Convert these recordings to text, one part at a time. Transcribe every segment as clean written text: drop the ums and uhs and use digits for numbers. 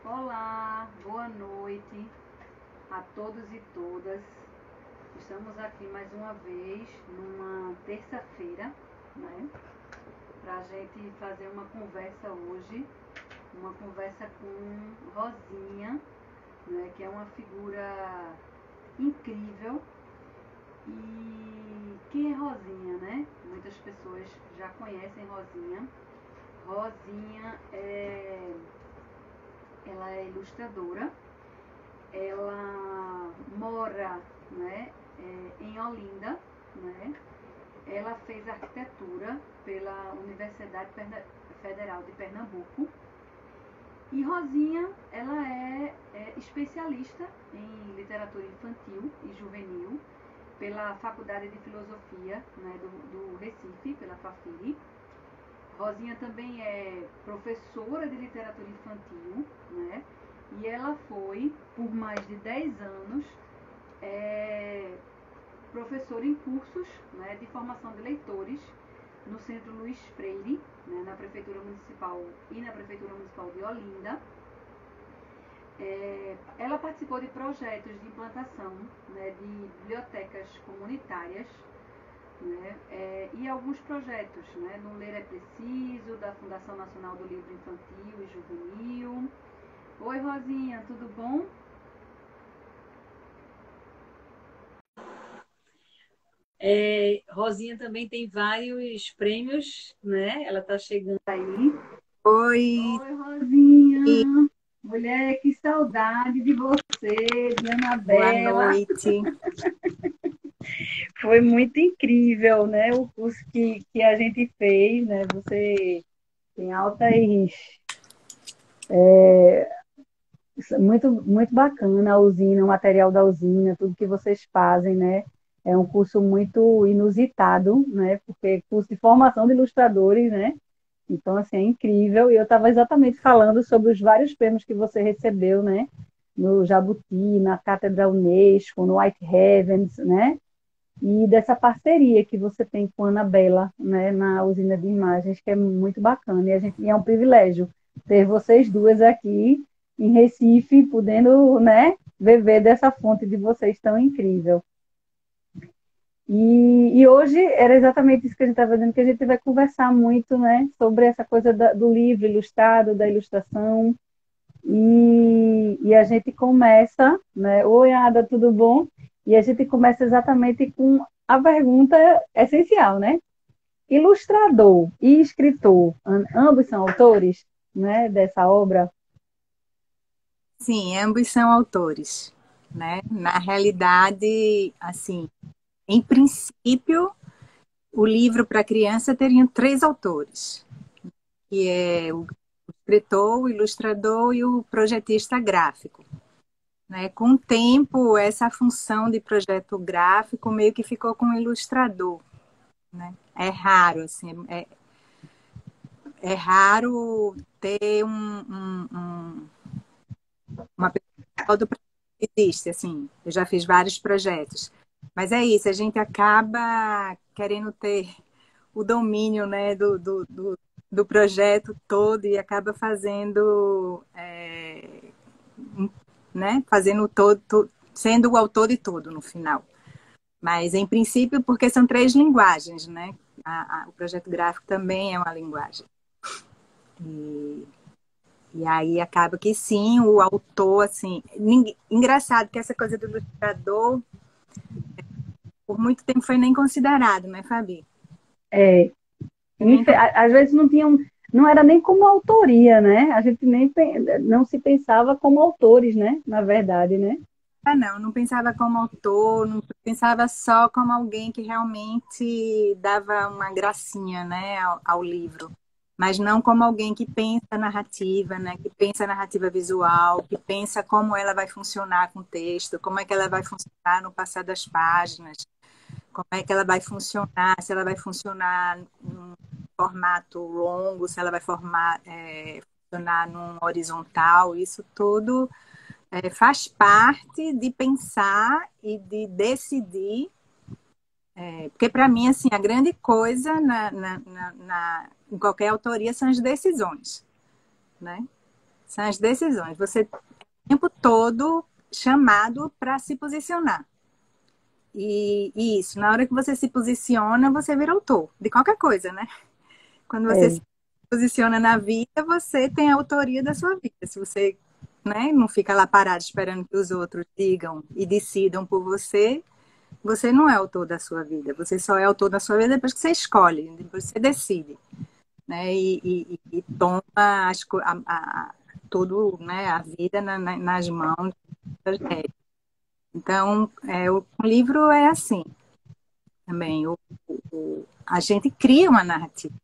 Olá, boa noite a todos e todas. Estamos aqui mais uma vez numa terça-feira, né? Para a gente fazer uma conversa hoje, uma conversa com Rosinha, né? Que é uma figura incrível. E quem é Rosinha, né? Muitas pessoas já conhecem Rosinha. Rosinha ela é ilustradora, ela mora, né, em Olinda, né? Ela fez arquitetura pela Universidade Federal de Pernambuco. E Rosinha, ela é especialista em literatura infantil e juvenil pela Faculdade de Filosofia, né, do Recife, pela Fafiri. Rosinha também é professora de literatura infantil, né? E ela foi, por mais de 10 anos, professora em cursos, né, de formação de leitores no Centro Luiz Freire, né, na Prefeitura Municipal e na Prefeitura Municipal de Olinda. Ela participou de projetos de implantação, né, de bibliotecas comunitárias, né, e alguns projetos, né, no Ler é Preciso, da Fundação Nacional do Livro Infantil e Juvenil. Oi, Rosinha, tudo bom? Rosinha também tem vários prêmios, né? Ela está chegando aí. Oi, Oi, Rosinha. Mulher, que saudade de você, de boa Anabela. noite. Foi muito incrível, né? O curso que a gente fez, né? Você tem altas. Muito, muito bacana a usina, o material da usina, tudo que vocês fazem, né? É um curso muito inusitado, né? Porque é curso de formação de ilustradores, né? Então, assim, é incrível. E eu estava exatamente falando sobre os vários prêmios que você recebeu, né? No Jabuti, na Cátedra Unesco, no White Heavens, né? E dessa parceria que você tem com a Anabela, né? Na usina de imagens, que é muito bacana. E é um privilégio ter vocês duas aqui em Recife, podendo, né? Beber dessa fonte de vocês tão incrível. E hoje era exatamente isso que a gente estava dizendo, que a gente vai conversar muito, né, sobre essa coisa do livro ilustrado, da ilustração, e a gente começa, né, oi Ada, tudo bom? E a gente começa exatamente com a pergunta essencial, né? Ilustrador e escritor, ambos são autores, né, dessa obra? Sim, ambos são autores, né? Na realidade, assim, em princípio, o livro para criança teria três autores, que é o escritor, o ilustrador e o projetista gráfico, né? Com o tempo, essa função de projeto gráfico meio que ficou com o ilustrador, né? É raro, assim, é raro ter uma pessoa do projeto existe, assim, eu já fiz vários projetos. Mas é isso, a gente acaba querendo ter o domínio, né, do projeto todo e acaba fazendo, né, fazendo todo, sendo o autor de tudo no final. Mas, em princípio, porque são três linguagens, né? O projeto gráfico também é uma linguagem. E E aí acaba que sim, o autor, assim, engraçado que essa coisa do ilustrador, por muito tempo foi nem considerado, né, Fabi? É, Foi nem às vezes não era nem como autoria, né? A gente nem não se pensava como autores, né? Na verdade, né? não pensava como autor, não pensava só como alguém que realmente dava uma gracinha, né, ao livro. Mas não como alguém que pensa a narrativa, né, que pensa a narrativa visual, que pensa como ela vai funcionar com o texto, como é que ela vai funcionar no passar das páginas, como é que ela vai funcionar, se ela vai funcionar num formato longo, se ela vai funcionar num horizontal, isso tudo faz parte de pensar e de decidir, porque para mim, assim, a grande coisa em qualquer autoria são as decisões, né? São as decisões. Você é o tempo todo chamado para se posicionar. E isso, na hora que você se posiciona, você vira autor de qualquer coisa, né? Quando você É, se posiciona na vida, você tem a autoria da sua vida. Se você, né, não fica lá parado esperando que os outros digam e decidam por você, você não é autor da sua vida. Você só é autor da sua vida depois que você escolhe, depois que você decide, né? E toma tudo, né, a vida nas mãos das rédeas. Então, o livro é assim também. A gente cria uma narrativa,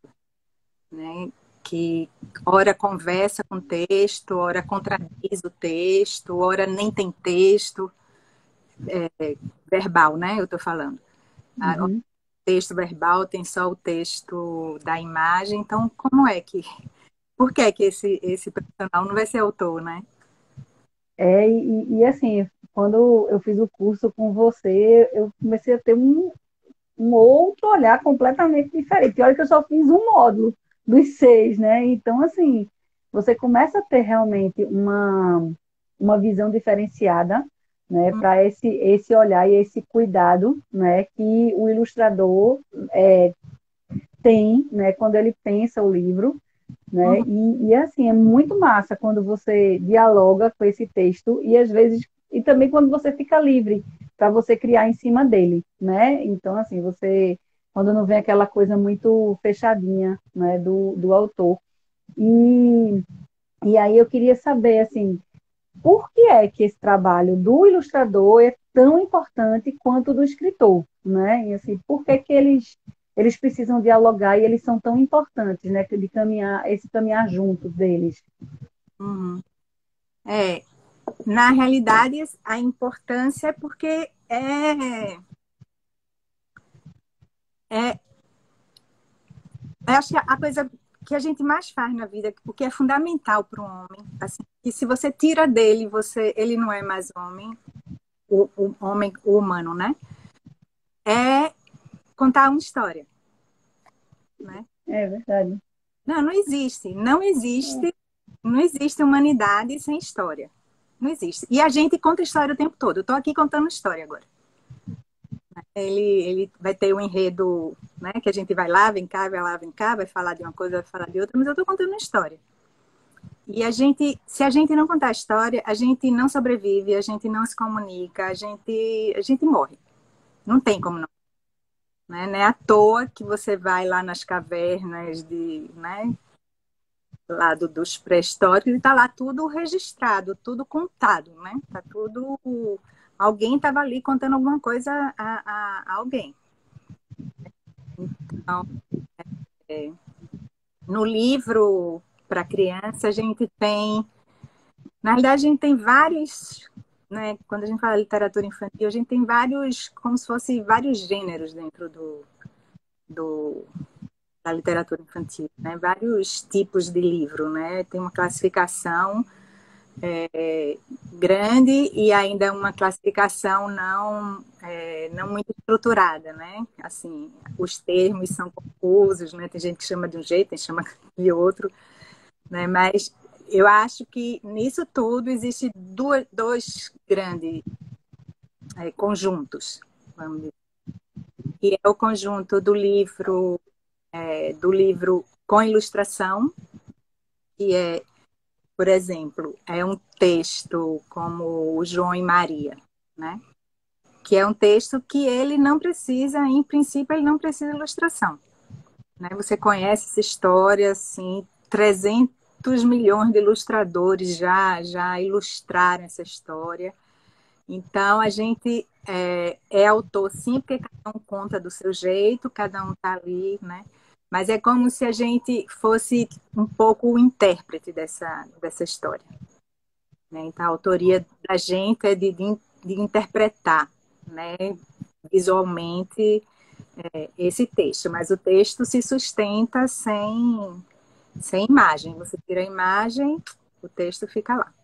né? Que ora conversa com o texto, ora contradiz o texto, ora nem tem texto, verbal, né? Eu estou falando. O uhum. texto verbal tem só o texto da imagem, então como é que. Por que que esse profissional não vai ser autor, né? E assim, quando eu fiz o curso com você, eu comecei a ter um outro olhar completamente diferente. Olha que eu só fiz um módulo dos 6, né? Então, assim, você começa a ter realmente uma visão diferenciada, né, para esse olhar e esse cuidado, né, que o ilustrador tem, né, quando ele pensa o livro, né? Uhum. E assim, é muito massa quando você dialoga com esse texto e às vezes e também quando você fica livre para você criar em cima dele, né? Então assim, você quando não vem aquela coisa muito fechadinha, né, do autor. E, e aí eu queria saber assim, por que é que esse trabalho do ilustrador é tão importante quanto do escritor, né? E assim, por que que eles precisam dialogar e eles são tão importantes, né? De caminhar, esse caminhar juntos deles. Uhum. É, na realidade, a importância é porque é acho que a coisa que a gente mais faz na vida, o que é fundamental para um homem, assim, que se você tira dele, ele não é mais homem, o homem, o humano, né? É contar uma história, né? É verdade. Não, não existe humanidade sem história. Não existe. E a gente conta história o tempo todo. Eu estou aqui contando história agora. Ele vai ter um enredo, né? Que a gente vai lá, vem cá, vai lá, vem cá, vai falar de uma coisa, vai falar de outra, mas eu estou contando uma história. E se a gente não contar a história, a gente não sobrevive, a gente não se comunica, a gente morre. Não tem como não. Né? Não é à toa que você vai lá nas cavernas né, lá dos pré-históricos e tá lá tudo registrado, tudo contado, né? Tá tudo. Alguém estava ali contando alguma coisa a alguém. Então, é, no livro para criança, a gente tem. Na realidade, a gente tem vários. Né? Quando a gente fala literatura infantil, a gente tem vários, como se fosse vários gêneros dentro do, da literatura infantil, né? Vários tipos de livro, né? Tem uma classificação grande e ainda uma classificação não muito estruturada, né? Assim, os termos são confusos, né? Tem gente que chama de um jeito, tem gente que chama de outro, né? Mas eu acho que nisso tudo existe dois grandes conjuntos, vamos dizer, que é o conjunto do livro com ilustração, que é, por exemplo, é um texto como o João e Maria, né? Que é um texto que ele não precisa, em princípio, ele não precisa de ilustração. Né? Você conhece essa história, assim, 300 milhões de ilustradores já ilustraram essa história. Então, a gente é autor, sim, porque cada um conta do seu jeito, cada um está ali, né? Mas é como se a gente fosse um pouco o intérprete dessa história. Né? Então, a autoria da gente é de interpretar, né, visualmente esse texto, mas o texto se sustenta sem imagem. Você tira a imagem, o texto fica lá.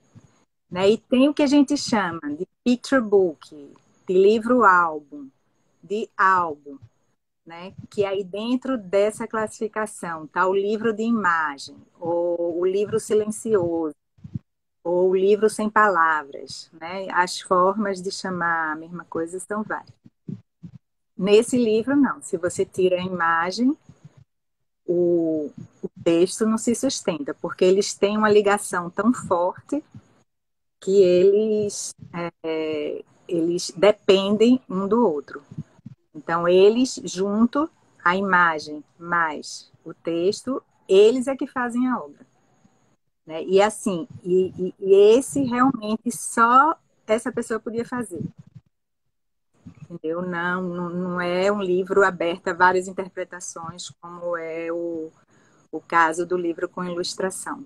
Né? E tem o que a gente chama de picture book, de livro-álbum, de álbum, né? Que aí dentro dessa classificação está o livro de imagem, ou o livro silencioso, ou o livro sem palavras, né? As formas de chamar a mesma coisa são várias. Nesse livro, não. Se você tira a imagem, o texto não se sustenta, porque eles têm uma ligação tão forte que eles dependem um do outro. Então, eles, junto, a imagem mais o texto, eles é que fazem a obra. Né? E assim, e esse realmente só essa pessoa podia fazer. Entendeu? Não é um livro aberto a várias interpretações, como é o caso do livro com ilustração.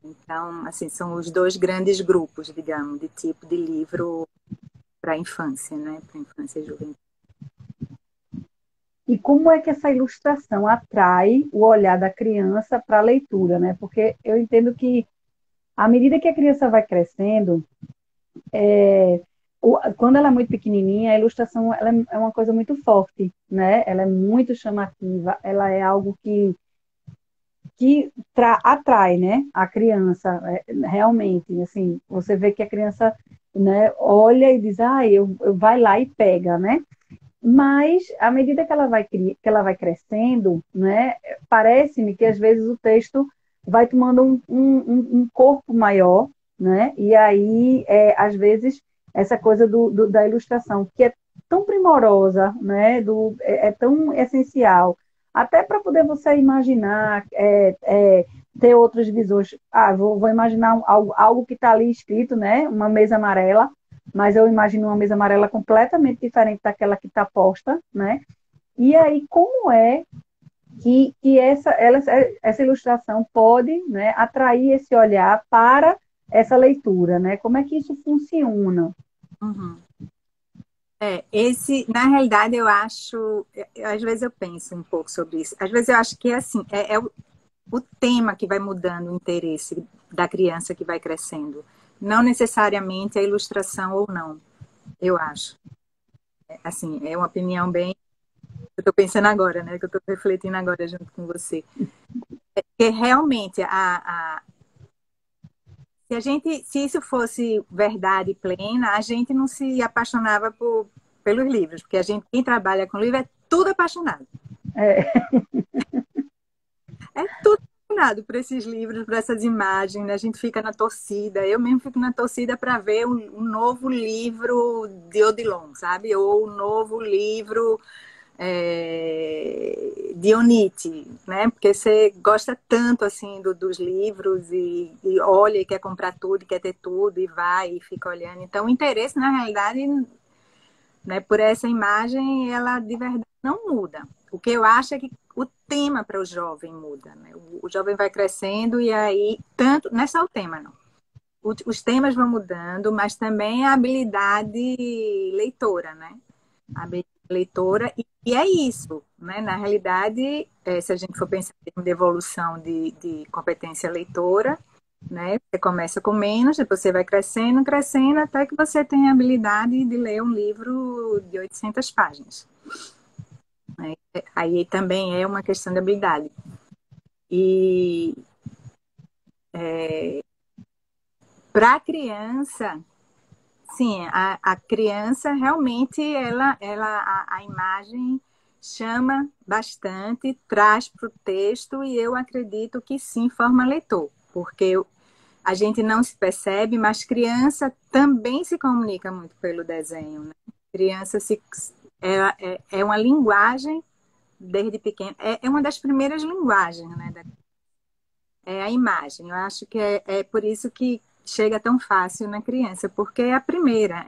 Então, assim, são os dois grandes grupos, digamos, de tipo de livro para a infância, né? Para a infância e juventude. E como é que essa ilustração atrai o olhar da criança para a leitura, né? Porque eu entendo que, à medida que a criança vai crescendo, quando ela é muito pequenininha, a ilustração ela é uma coisa muito forte, né? Ela é muito chamativa, ela é algo que atrai, né, a criança, realmente, assim, você vê que a criança, né, olha e diz, eu vai lá e pega, né? Mas, à medida que ela vai crescendo, né, parece-me que, às vezes, o texto vai tomando um corpo maior, né? E aí, às vezes, essa coisa da ilustração, que é tão primorosa, né? É tão essencial, até para poder você imaginar, ter outras visões. Vou imaginar algo que está ali escrito, né? Uma mesa amarela, mas eu imagino uma mesa amarela completamente diferente daquela que está posta, né? E aí, como é que essa ilustração pode, né, atrair esse olhar para essa leitura, né? Como é que isso funciona? Uhum. Na realidade, eu acho, às vezes eu penso um pouco sobre isso. Às vezes eu acho que é assim, o tema que vai mudando o interesse da criança que vai crescendo. Não necessariamente a ilustração ou não, eu acho. Assim, é uma opinião bem. Eu estou pensando agora, né? Que eu estou refletindo agora junto com você. Porque realmente se isso fosse verdade plena, a gente não se apaixonava pelos livros, porque quem trabalha com livro é tudo apaixonado. É, É tudo apaixonado por esses livros, por essas imagens, né? A gente fica na torcida. Eu mesmo fico na torcida para ver um novo livro de Odilon, sabe? Ou um novo livro de Onite, né? Porque você gosta tanto assim dos livros e olha e quer comprar tudo, quer ter tudo e vai e fica olhando. Então, o interesse, na realidade, né, por essa imagem, ela de verdade não muda. O que eu acho é que o tema para o jovem muda, né? O jovem vai crescendo e aí, tanto, não é só o tema, não. Os temas vão mudando, mas também a habilidade leitora, né? A habilidade leitora, e é isso, né? Na realidade, se a gente for pensar em evolução de competência leitora, né? Você começa com menos, depois você vai crescendo, crescendo, até que você tem a habilidade de ler um livro de 800 páginas. Aí também é uma questão de habilidade. E para a criança, sim, a criança realmente, a imagem chama bastante, traz para o texto, e eu acredito que sim, forma leitor, porque a gente não se percebe, mas criança também se comunica muito pelo desenho, né? Criança é uma linguagem desde pequena, é uma das primeiras linguagens, né? É a imagem. Eu acho que é por isso que chega tão fácil na criança, porque é a primeira,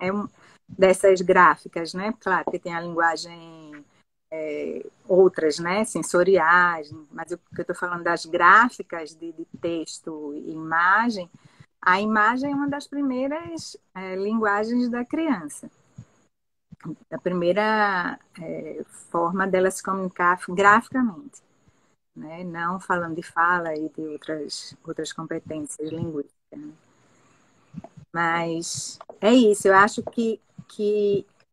dessas gráficas, né? Claro que tem a linguagem outras, né, sensoriais, mas o que eu estou falando das gráficas de texto e imagem, a imagem é uma das primeiras linguagens da criança. A primeira forma dela se comunicar graficamente, né? Não falando de fala e de outras competências linguísticas. Né? Mas é isso, eu acho que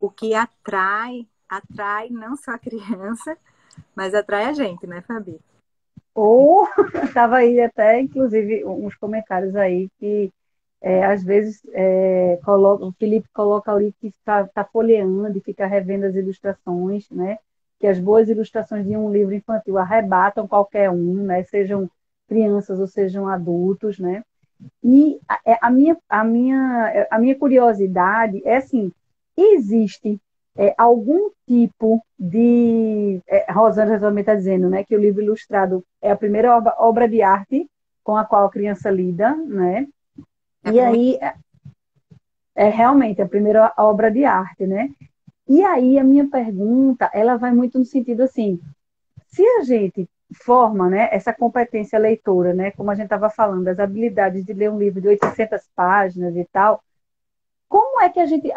o que atrai não só a criança, mas atrai a gente, né, Fabi? Ou estava aí até, inclusive, uns comentários aí que às vezes o Felipe coloca ali que está folheando e fica revendo as ilustrações, né? Que as boas ilustrações de um livro infantil arrebatam qualquer um, né? Sejam crianças ou sejam adultos, né? E a minha curiosidade é assim, existe algum tipo de... Rosângela também está dizendo, né, que o livro ilustrado é a primeira obra de arte com a qual a criança lida, né? É a E primeira. aí é realmente a primeira obra de arte, né? E aí a minha pergunta, ela vai muito no sentido assim, se a gente forma, né, essa competência leitora, né, como a gente estava falando, as habilidades de ler um livro de 800 páginas e tal, como é que a gente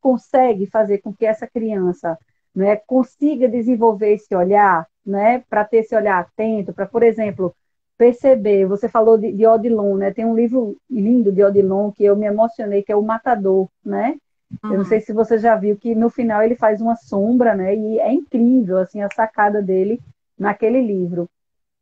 consegue fazer com que essa criança, né, consiga desenvolver esse olhar, né, para ter esse olhar atento, para, por exemplo, perceber, você falou de Odilon, né, tem um livro lindo de Odilon que eu me emocionei, que é O Matador, né, eu não sei Uhum. se você já viu que no final ele faz uma sombra, né, e é incrível, assim, a sacada dele naquele livro.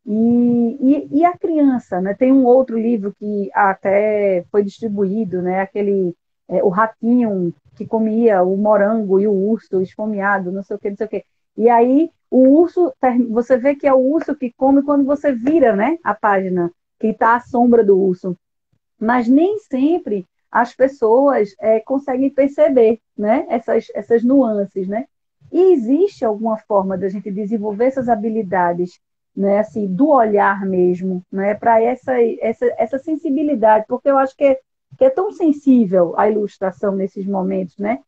E a criança, né? Tem um outro livro que até foi distribuído, né? Aquele, o ratinho que comia o morango e o urso esfomeado, não sei o que, não sei o que. E aí o urso, você vê que é o urso que come quando você vira, né? A página, que está à sombra do urso. Mas nem sempre as pessoas conseguem perceber, né? Essas nuances, né? E existe alguma forma da gente desenvolver essas habilidades, né? Assim, do olhar mesmo, né? Para essa sensibilidade, porque eu acho que é tão sensível a ilustração nesses momentos, né?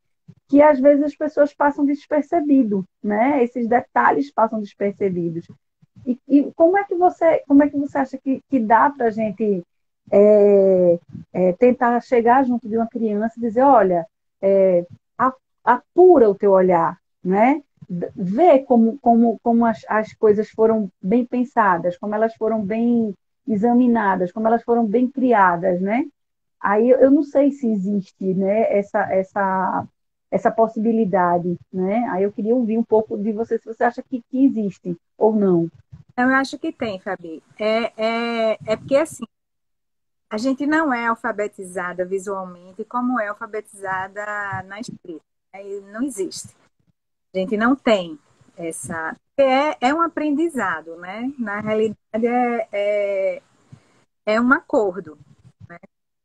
Que às vezes as pessoas passam despercebido, né? Esses detalhes passam despercebidos. E como é que você acha que dá para a gente tentar chegar junto de uma criança e dizer, olha, é, apura o teu olhar, né? Vê como as coisas foram bem pensadas, como elas foram bem examinadas, como elas foram bem criadas, né? Aí eu não sei se existe, né, essa possibilidade, né? Aí eu queria ouvir um pouco de você, se você acha que existe ou não. Eu acho que tem, Fabi. É porque assim, a gente não é alfabetizada visualmente como é alfabetizada na escrita, né? E não existe. A gente não tem essa. É um aprendizado, né? Na realidade, é um acordo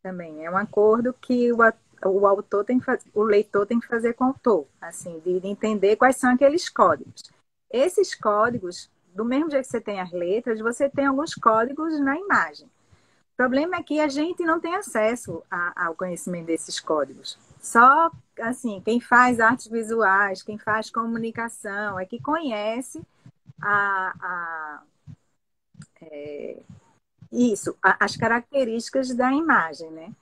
também. É um acordo que o autor tem que o leitor tem que fazer com o autor, assim, de entender quais são aqueles códigos. Esses códigos, do mesmo jeito que você tem as letras, você tem alguns códigos na imagem. O problema é que a gente não tem acesso ao conhecimento desses códigos. Só, assim, quem faz artes visuais, quem faz comunicação, é que conhece a, a, as características da imagem, né?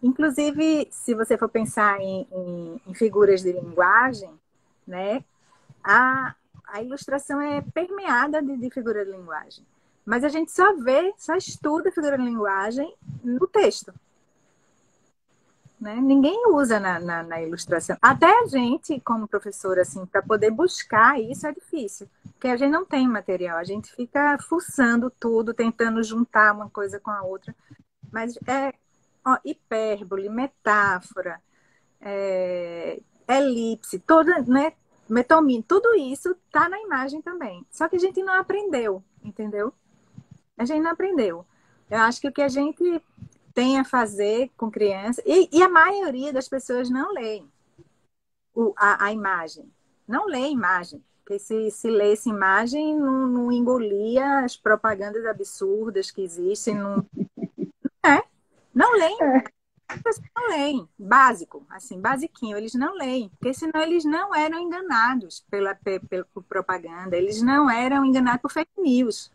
Inclusive, se você for pensar em figuras de linguagem, né, a, a ilustração é permeada de figura de linguagem. Mas a gente só estuda figura de linguagem no texto. Né? Ninguém usa na ilustração. Até a gente, como professora, assim, para poder buscar isso é difícil. Porque a gente não tem material, a gente fica fuçando tudo, tentando juntar uma coisa com a outra. Mas hipérbole, metáfora, elipse, toda, né? Metomínio, tudo isso está na imagem também. Só que a gente não aprendeu, entendeu? A gente não aprendeu. Eu acho que o que a gente tem a fazer com criança, e a maioria das pessoas não leem a imagem. Não lê imagem. Porque se lesse imagem, não engolia as propagandas absurdas que existem. É, não leem. As pessoas não leem. Básico, assim, basiquinho. Eles não leem. Porque senão eles não eram enganados por propaganda. Eles não eram enganados por fake news.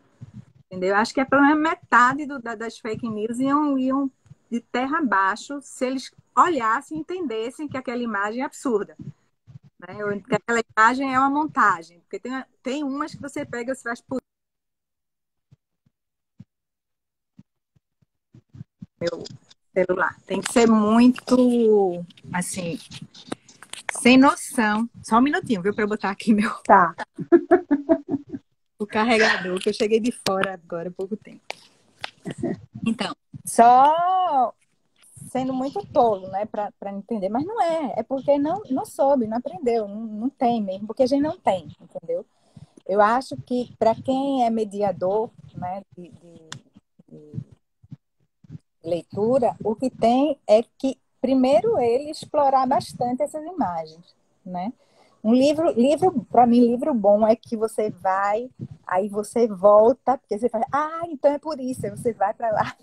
Entendeu? Acho que é pelo menos metade das fake news iam de terra abaixo se eles olhassem e entendessem que aquela imagem é absurda. Né? Ou que aquela imagem é uma montagem. Porque tem umas que você pega e você faz por meu celular. Tem que ser muito, assim, sem noção. Só um minutinho, viu? Para eu botar aqui meu. Tá. carregador, que eu cheguei de fora agora há pouco tempo. Então, só sendo muito tolo, né, para entender, mas não é, é porque não soube, não aprendeu, não tem mesmo, porque a gente não tem, entendeu? Eu acho que para quem é mediador, né, de leitura, o que tem é que primeiro ele explorar bastante essas imagens, né? Um livro para mim, livro bom é que você vai, aí você volta, porque você fala, então é por isso, aí você vai para lá.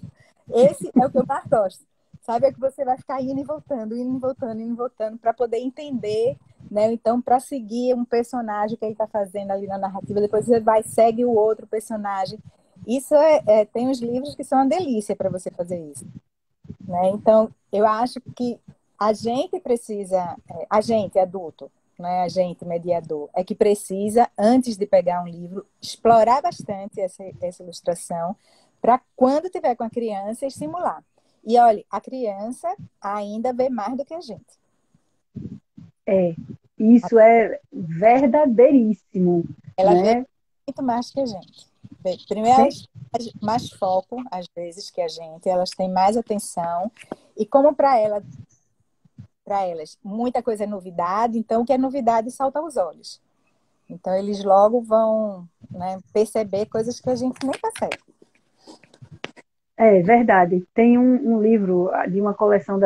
Esse é o que eu mais gosto. Sabe, é que você vai ficar indo e voltando, indo e voltando, indo e voltando, para poder entender, né? Então, para seguir um personagem que ele está fazendo ali na narrativa, depois você vai, segue o outro personagem. Isso tem uns livros que são uma delícia para você fazer isso, né? Então, eu acho que a gente precisa, a gente adulto, né? A gente mediador, é que precisa, antes de pegar um livro, explorar bastante essa ilustração, para quando tiver com a criança, estimular. E olha, a criança ainda vê mais do que a gente. Isso é verdadeiríssimo, Ela vê né? muito mais que a gente. Primeiro, elas têm mais foco, às vezes, que a gente, elas têm mais atenção, e como para elas, muita coisa é novidade, então o que é novidade salta aos olhos. Então, eles logo vão, né, perceber coisas que a gente nem percebe. É verdade. Tem um livro de uma coleção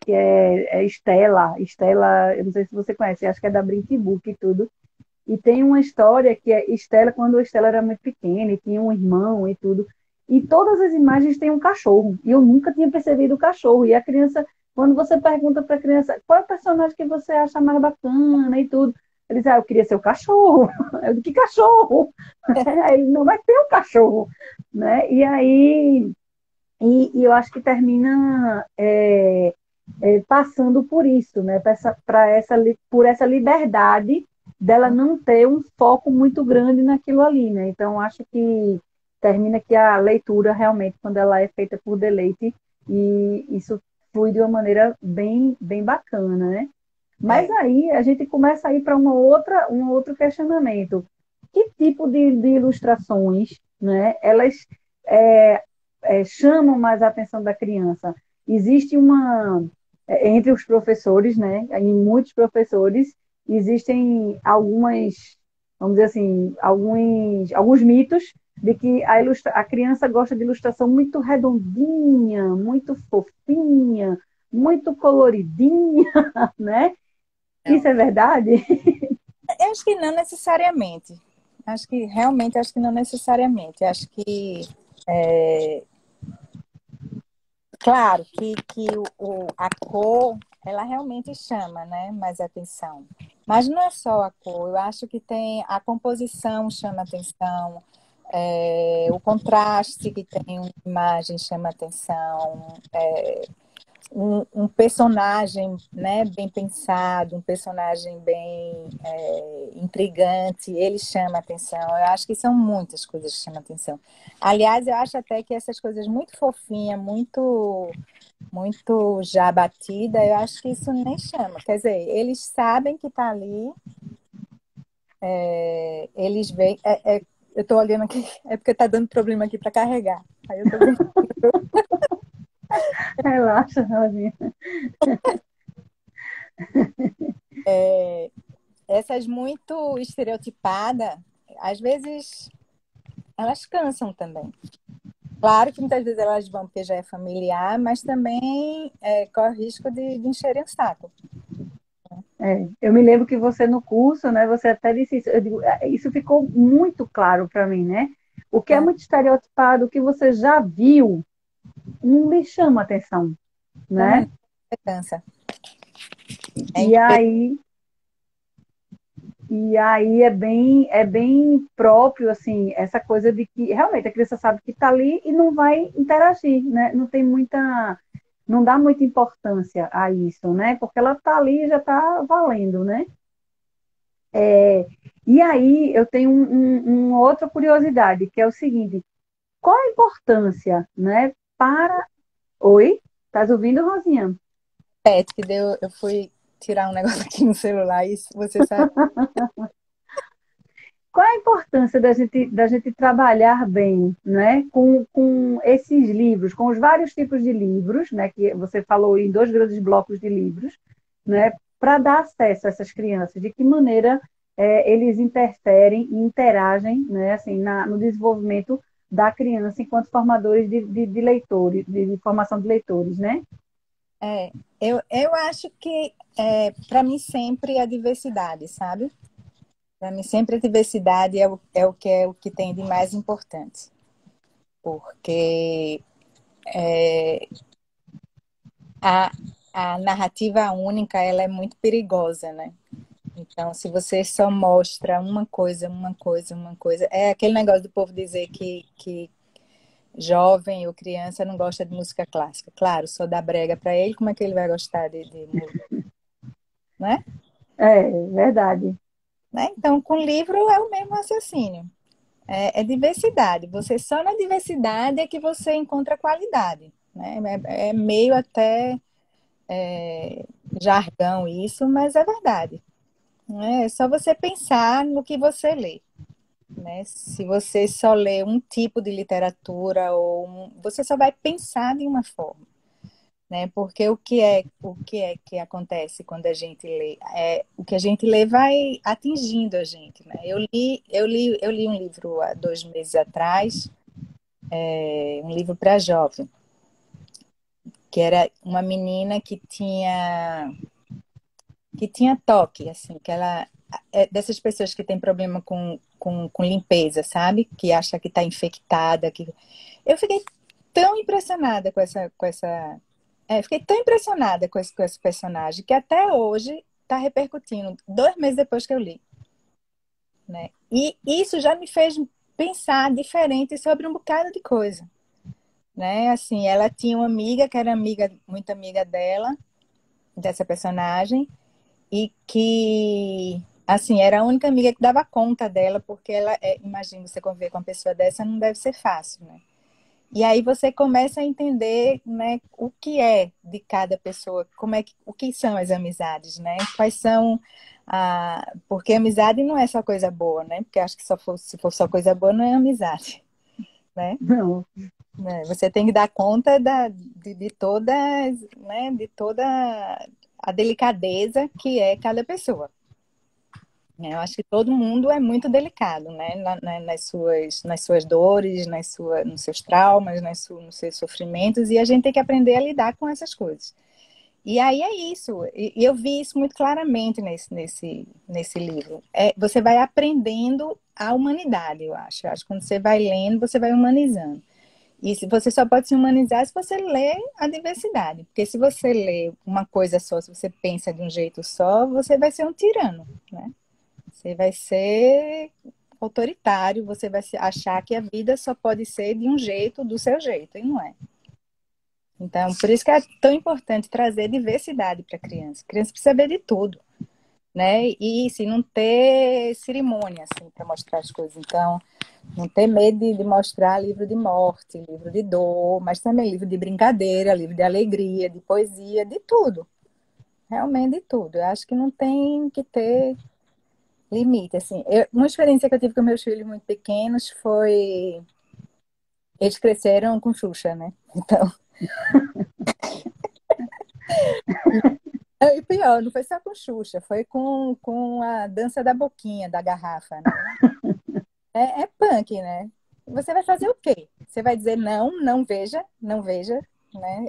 que é Estela. Estela, eu não sei se você conhece, acho que é da Brink Book e tudo. E tem uma história que é Estela, quando a Estela era muito pequena e tinha um irmão e tudo. E todas as imagens têm um cachorro. E eu nunca tinha percebido o cachorro. E a criança, quando você pergunta para a criança qual é o personagem que você acha mais bacana e tudo, ele diz, eu queria ser o cachorro. Eu digo, que cachorro? Ele não vai ter um cachorro. Né? E aí, e eu acho que termina passando por isso, né? Por essa liberdade dela não ter um foco muito grande naquilo ali, né? Então, acho que termina que a leitura realmente, quando ela é feita por deleite, e isso flui de uma maneira bem, bem bacana, né? Mas aí a gente começa a ir para um outro questionamento. Que tipo de ilustrações, né, elas é, chamam mais a atenção da criança? Existe entre os professores, né, em muitos professores, existem vamos dizer assim, alguns mitos de que a criança gosta de ilustração muito redondinha, muito fofinha, muito coloridinha, né? Isso Não. é verdade? Eu acho que não necessariamente. Acho que realmente acho que não necessariamente. Acho que claro que a cor ela realmente chama, né, mais atenção. Mas não é só a cor. Eu acho que tem a composição chama atenção, o contraste que tem uma imagem chama atenção. Um personagem, né, bem pensado, um personagem bem intrigante, ele chama atenção. Eu acho que são muitas coisas que chamam atenção. Aliás, eu acho até que essas coisas muito fofinhas, muito já batida, eu acho que isso nem chama. Quer dizer, eles sabem que está ali, eles veem. Eu estou olhando aqui, é porque está dando problema aqui para carregar. Aí eu estou vendo. Relaxa, Rosinha. Essas muito estereotipadas, às vezes elas cansam também. Claro que muitas vezes elas vão porque já é familiar, mas também corre risco de encherem o saco. Eu me lembro que você no curso, né, você até disse isso. Eu digo, isso ficou muito claro para mim, né? O que é É, muito estereotipado, o que você já viu, não lhe chama atenção, chama né? não, cansa. E aí, é bem próprio, assim, essa coisa de que realmente a criança sabe que está ali e não vai interagir, né? Não dá muita importância a isso, né? Porque ela está ali e já está valendo, né? E aí eu tenho uma outra curiosidade, que é o seguinte: qual a importância, né, para. Oi? Estás ouvindo, Rosinha? Pet, que deu, eu fui tirar um negócio aqui no celular e você sabe. qual a importância da gente trabalhar bem, né, com esses livros, com os vários tipos de livros, né, que você falou em dois grandes blocos de livros, né, para dar acesso a essas crianças? De que maneira eles interferem e interagem, né, assim, no desenvolvimento da criança enquanto formadores de leitores, de formação de leitores, né? É, eu acho que para mim sempre a diversidade, sabe? Para mim sempre a diversidade é o que tem de mais importante, porque a, a narrativa única ela é muito perigosa, né? Então, se você só mostra uma coisa, é aquele negócio do povo dizer que jovem ou criança não gosta de música clássica. Claro, só dá brega para ele, como é que ele vai gostar de música, né? É, verdade. Né? Então, com livro é o mesmo raciocínio. É diversidade. Você só na diversidade é que você encontra qualidade. Né? É meio até jargão isso, mas é verdade. Né? É só você pensar no que você lê. Né? Se você só lê um tipo de literatura, você só vai pensar de uma forma. Né? Porque o que é que acontece quando a gente lê? O que a gente lê vai atingindo a gente, né? Eu li um livro há 2 meses atrás, um livro para jovem, que era uma menina que tinha toque, assim, que ela é dessas pessoas que tem problema com limpeza, sabe? Que acha que está infectada, que eu fiquei tão impressionada fiquei tão impressionada com esse personagem que até hoje está repercutindo, 2 meses depois que eu li, né? E isso já me fez pensar diferente sobre um bocado de coisa, né? Assim, ela tinha uma amiga que era amiga, muito amiga dela, dessa personagem, e que, assim, era a única amiga que dava conta dela, porque ela, imagina, você conviver com uma pessoa dessa não deve ser fácil, né? E aí você começa a entender, né, o que é de cada pessoa, o que são as amizades, né? Quais são porque amizade não é só coisa boa, né? Porque acho que se for só coisa boa não é amizade, né? Não. Você tem que dar conta de todas, né, de toda a delicadeza que é cada pessoa. Eu acho que todo mundo é muito delicado, né? Nas suas dores, nos seus traumas, nos seus sofrimentos, e a gente tem que aprender a lidar com essas coisas. E aí é isso, e eu vi isso muito claramente nesse livro. Você vai aprendendo a humanidade, eu acho. Eu acho que quando você vai lendo, você vai humanizando. E você só pode se humanizar se você lê a diversidade. Porque se você lê uma coisa só, se você pensa de um jeito só, você vai ser um tirano, né? Você vai ser autoritário, você vai achar que a vida só pode ser de um jeito, do seu jeito, e não é. Então, por isso que é tão importante trazer diversidade para a criança. A criança precisa saber de tudo, né? E se não ter cerimônia, assim, para mostrar as coisas. Então, não ter medo de mostrar livro de morte, livro de dor, mas também livro de brincadeira, livro de alegria, de poesia, de tudo. Realmente de tudo. Eu acho que não tem que ter limite, assim. Uma experiência que eu tive com meus filhos muito pequenos foi... Eles cresceram com Xuxa, né? Então, e pior, não foi só com Xuxa, foi com a dança da boquinha, da garrafa, né? É punk, né? Você vai fazer o quê? Você vai dizer não, não veja, não veja, né?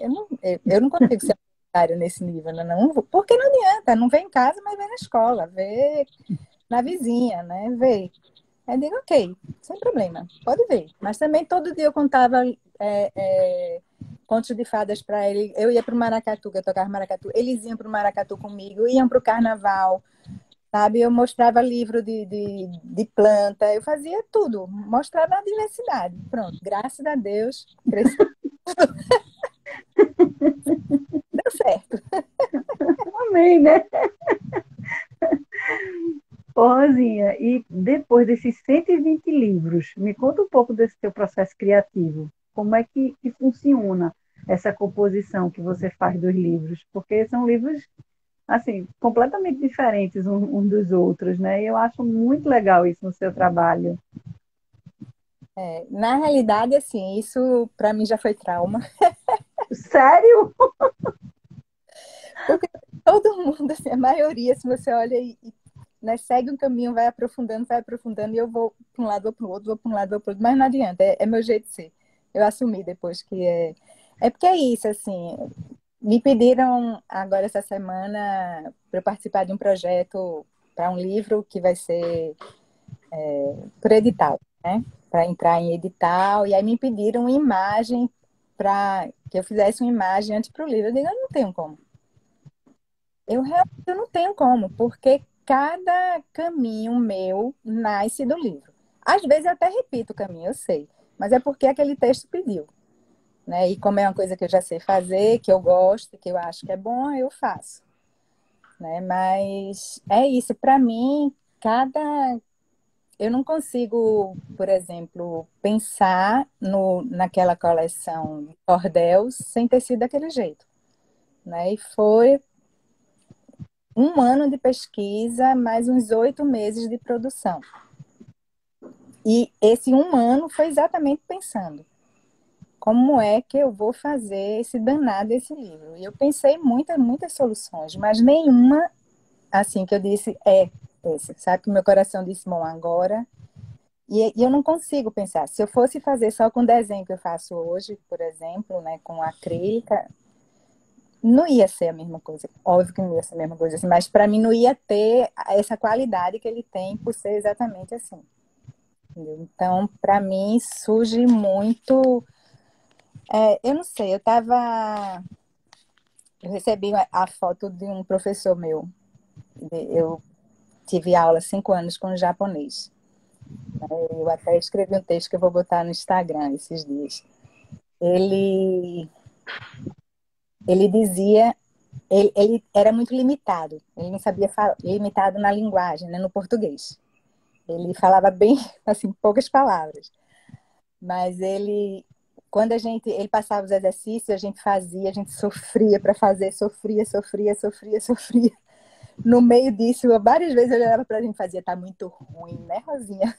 Eu não consigo ser autoritária nesse nível, né? Não, porque não adianta, não vê em casa, mas vê na escola, vê na vizinha, né? Vê. Aí digo, ok, sem problema, pode ver. Mas também todo dia eu contava contos de fadas para ele. Eu ia para o Maracatu, que eu tocava Maracatu. Eles iam para o Maracatu comigo, iam para o carnaval, sabe? Eu mostrava livro de planta, eu fazia tudo, mostrava a diversidade. Pronto, graças a Deus, cresceu, deu certo. Amém, né? Ô, Rosinha, e depois desses 120 livros, me conta um pouco desse teu processo criativo. Como é que funciona essa composição que você faz dos livros? Porque são livros assim, completamente diferentes uns dos outros, né? E eu acho muito legal isso no seu trabalho. Na realidade, assim, isso para mim já foi trauma, Sério? porque todo mundo, assim, a maioria, se você olha né, segue um caminho, vai aprofundando, e eu vou para um lado, vou para o outro, vou para um lado, vou para o outro, mas não adianta, é meu jeito de ser. Eu assumi depois que é. É porque é isso, assim. Me pediram agora essa semana para eu participar de um projeto para um livro que vai ser por edital, né? Para entrar em edital. E aí me pediram uma imagem para que eu fizesse uma imagem antes para o livro. Eu digo, eu não tenho como. Eu realmente não tenho como, porque cada caminho meu nasce do livro. Às vezes eu até repito o caminho, eu sei, mas é porque aquele texto pediu, né? E como é uma coisa que eu já sei fazer, que eu gosto, que eu acho que é bom, eu faço, né? Mas é isso, para mim, cada eu não consigo, por exemplo, pensar no, naquela coleção de cordéis sem ter sido daquele jeito, né? E foi um ano de pesquisa, mais uns 8 meses de produção. E esse um ano foi exatamente pensando como é que eu vou fazer esse danado desse livro. E eu pensei muitas soluções, mas nenhuma, assim, que eu disse, é esse. Sabe que meu coração disse, bom, agora. E eu não consigo pensar. Se eu fosse fazer só com desenho que eu faço hoje, por exemplo, né, com acrílica, não ia ser a mesma coisa. Óbvio que não ia ser a mesma coisa, assim, mas para mim não ia ter essa qualidade que ele tem por ser exatamente assim. Entendeu? Então, para mim, surge muito. Eu não sei, eu recebi a foto de um professor meu. Eu tive aula 5 anos com japonês. Eu até escrevi um texto que eu vou botar no Instagram esses dias. Ele, ele dizia ele era muito limitado. Ele não sabia falar, limitado na linguagem, né, no português. Ele falava bem, assim, poucas palavras. Mas quando ele passava os exercícios, a gente fazia, a gente sofria para fazer, sofria. No meio disso, várias vezes ele olhava para a gente e fazia, tá muito ruim, né, Rosinha?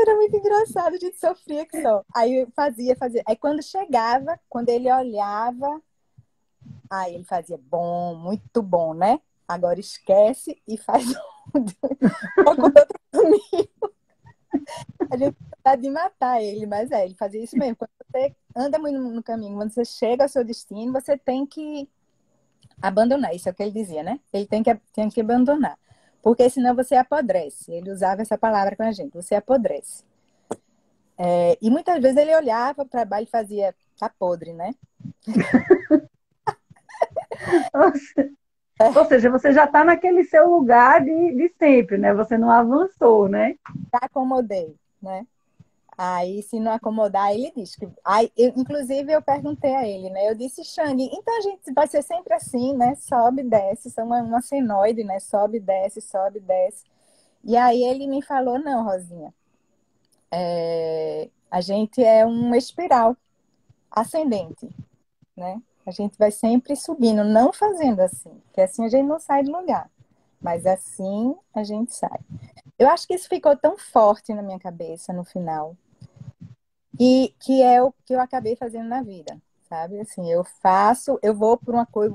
Era muito engraçado, a gente sofria que só. Aí fazia. Aí quando chegava, quando ele olhava, aí ele fazia bom, muito bom, né? Agora esquece e faz outro caminho. A gente tá de matar ele, mas ele fazia isso mesmo. Quando você anda muito no caminho, quando você chega ao seu destino, você tem que abandonar. Isso é o que ele dizia, né? Ele tem que abandonar. Porque senão você apodrece. Ele usava essa palavra com a gente, você apodrece. E muitas vezes ele olhava para o trabalho e fazia, tá podre, né? Ou seja, você já está naquele seu lugar de sempre, né? Você não avançou, né? Já acomodei, né? Aí, se não acomodar, ele diz que. Inclusive, eu perguntei a ele, né? Eu disse, Xande, então a gente vai ser sempre assim, né? Sobe, desce, são uma senoide, né? Sobe, desce. E aí ele me falou, não, Rosinha, a gente é uma espiral ascendente, né? A gente vai sempre subindo, não fazendo assim, porque assim a gente não sai do lugar, mas assim a gente sai. Eu acho que isso ficou tão forte na minha cabeça no final, que é o que eu acabei fazendo na vida, sabe? Assim, eu vou por uma coisa,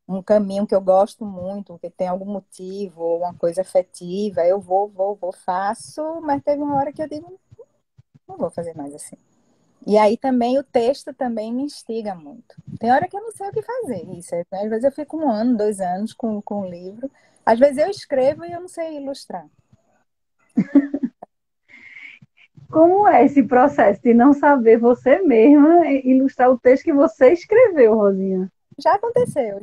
um caminho que eu gosto muito, que tem algum motivo, ou uma coisa afetiva, eu faço, mas teve uma hora que eu digo, não vou fazer mais assim. E aí também o texto também me instiga muito. Tem hora que eu não sei o que fazer, isso. Às vezes eu fico 1 ano, 2 anos com o livro. Às vezes eu escrevo e eu não sei ilustrar. Como é esse processo de não saber você mesma ilustrar o texto que você escreveu, Rosinha? Já aconteceu.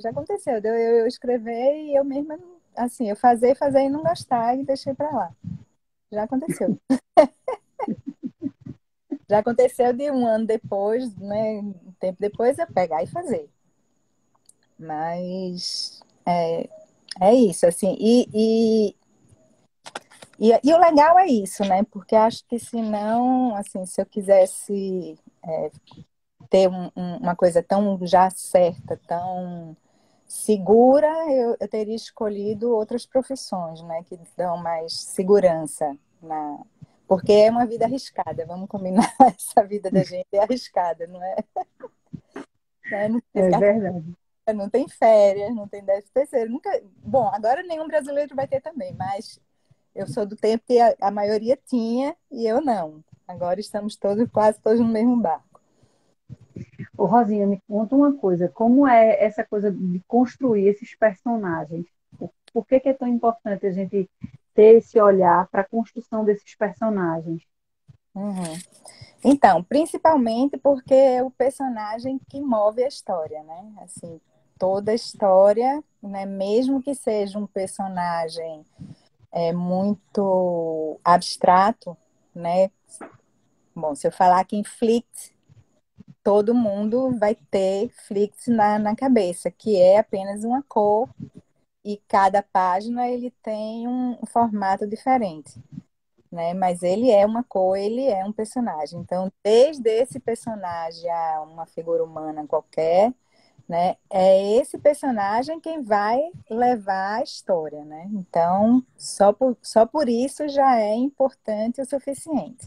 Eu escrever e eu mesma, assim, eu fazer e não gostar e deixei pra lá. Já aconteceu. Já aconteceu de 1 ano depois, né? Um tempo depois eu pegar e fazer. Mas é isso, assim. E o legal é isso, né? Porque acho que se não, assim, se eu quisesse ter uma coisa tão já certa, tão segura, eu teria escolhido outras profissões, né, que dão mais segurança porque é uma vida arriscada, vamos combinar, essa vida da gente é arriscada, não é? Não tem É carteira, verdade. não tem férias, não tem 13º, nunca. Bom, agora nenhum brasileiro vai ter também, mas eu sou do tempo que a maioria tinha e eu não. Agora estamos quase todos no mesmo barco. Ô, Rosinha, me conta uma coisa, como é essa coisa de construir esses personagens? Por que que é tão importante a gente ter esse olhar para a construção desses personagens? Uhum. Então, principalmente porque é o personagem que move a história, né? Assim, toda a história, né? Mesmo que seja um personagem muito abstrato, né? Bom, se eu falar que em Flict, todo mundo vai ter Flict na cabeça, que é apenas uma cor e cada página ele tem um formato diferente, né? Mas ele é uma cor, ele é um personagem. Então, desde esse personagem a uma figura humana qualquer, né? É esse personagem quem vai levar a história, né? Então, só por isso já é importante o suficiente.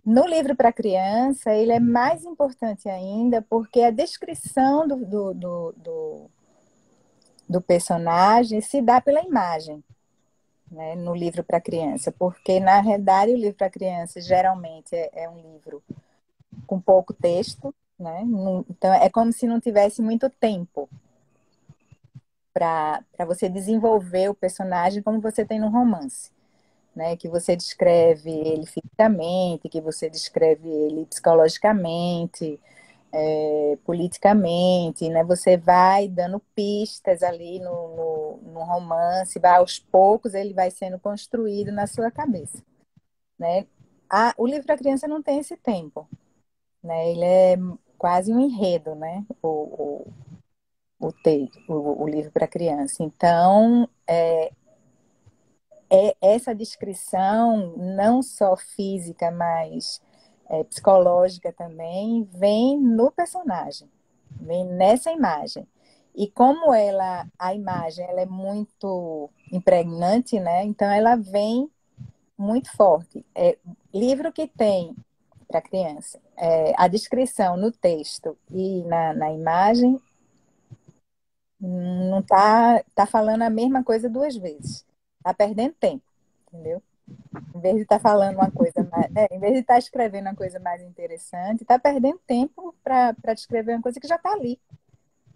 No livro para criança, ele é mais importante ainda porque a descrição do personagem se dá pela imagem, né, no livro para criança, porque na realidade o livro para criança geralmente é um livro com pouco texto, né? Então é como se não tivesse muito tempo para você desenvolver o personagem como você tem no romance, né? Que você descreve ele fisicamente, que você descreve ele psicologicamente, politicamente, né? Você vai dando pistas ali no romance, vai aos poucos ele vai sendo construído na sua cabeça, né? O livro para criança não tem esse tempo, né? Ele é quase um enredo, né? O livro para criança. Então, essa descrição, não só física, mas psicológica também, vem no personagem, vem nessa imagem. E como a imagem ela é muito impregnante, né? Então ela vem muito forte. Livro que tem para criança, a descrição no texto e na imagem não tá falando a mesma coisa duas vezes. Tá perdendo tempo, entendeu? Em vez de estar falando uma coisa mais, em vez de estar escrevendo uma coisa mais interessante, está perdendo tempo para descrever uma coisa que já está ali,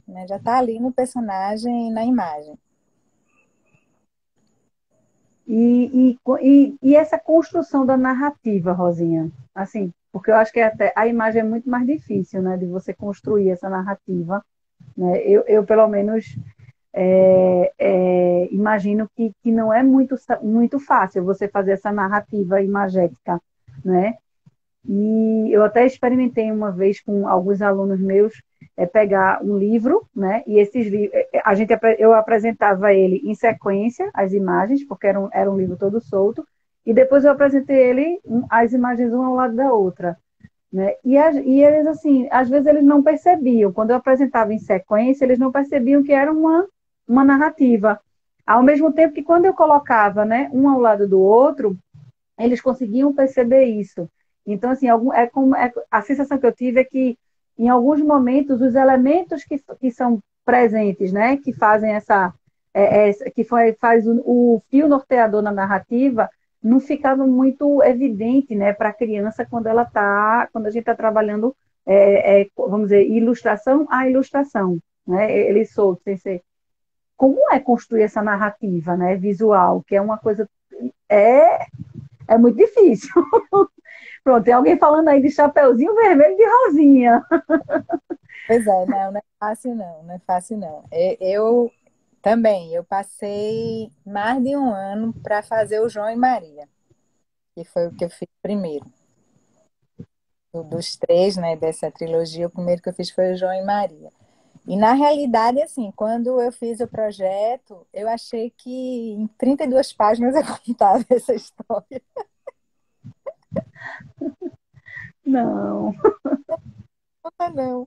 né? Já está ali no personagem, na imagem. E essa construção da narrativa, Rosinha, assim, porque eu acho que até a imagem é muito mais difícil, né, de você construir essa narrativa, né? Eu pelo menos imagino que não é muito fácil você fazer essa narrativa imagética, né? E eu até experimentei uma vez com alguns alunos meus pegar um livro, né? E esses livros, eu apresentava ele em sequência, as imagens, porque era um livro todo solto, e depois eu apresentei ele as imagens uma ao lado da outra, né? E eles assim, às vezes eles não percebiam, quando eu apresentava em sequência, eles não percebiam que era uma narrativa. Ao mesmo tempo que quando eu colocava, né, um ao lado do outro, eles conseguiam perceber isso. Então, assim, a sensação que eu tive é que, em alguns momentos, os elementos que são presentes, né, que fazem faz o fio norteador na narrativa, não ficava muito evidente, né, para a criança quando a gente está trabalhando, vamos dizer, ilustração a ilustração, né, ele solto, sem ser. Como é construir essa narrativa, né, visual, que é uma coisa é é muito difícil. Pronto, tem alguém falando aí de Chapeuzinho Vermelho de Rosinha. Pois é, não é fácil não, não é fácil não. Eu também, eu passei mais de um ano para fazer o João e Maria, que foi o que eu fiz primeiro. Dos três, né, dessa trilogia, o primeiro que eu fiz foi o João e Maria. E na realidade, assim, quando eu fiz o projeto, eu achei que em 32 páginas eu contava essa história. Não. não.